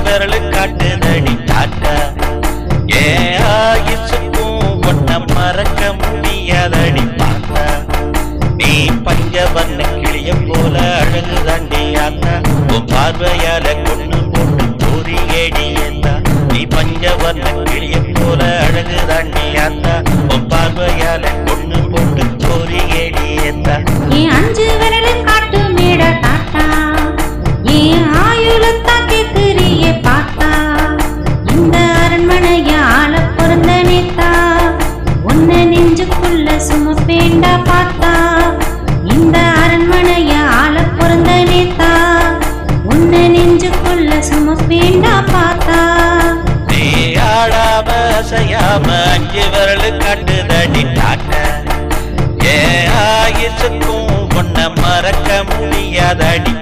விரலு காட்டுதடி tata ஏன் ஆயுசுக்கும் ஒன்ன மறக்க முடியாதடி பார்த்தா நீ பஞ்சவர்ண கிளிய போல அழகு தாண்டி ஆத்தா உன் பார்வையால கொண்டு போட்டு தோரி ஏடி ஏத்தா நீ பஞ்சவர்ண கிளிய போல அழகு தாண்டி ஆத்தா உன் பார்வையால கொண்டு போட்டு தோரி ஏடி ஏத்தா என் அஞ்சு விரலு காட்டு மேட தாத்தா என் ஆயுளத்தான் கேக்குறியே பார்த்தா இந்த அரண்மனைய ஆள பிறந்த நேத்தா உன்ன நெஞ்சுக்குள்ள சுமப்பேண்டா பார்த்தா இந்த அரண்மனைய ஆள பிறந்த நேத்தா உன்ன நெஞ்சுக்குள்ள சுமப்பேண்டா பார்த்தா நீ ஆடாம அசையாம அஞ்சு விரலு காட்டுதடி டாட்டா ஏன் ஆயுசுக்கும் ஒன்ன மறக்க முடியாதடி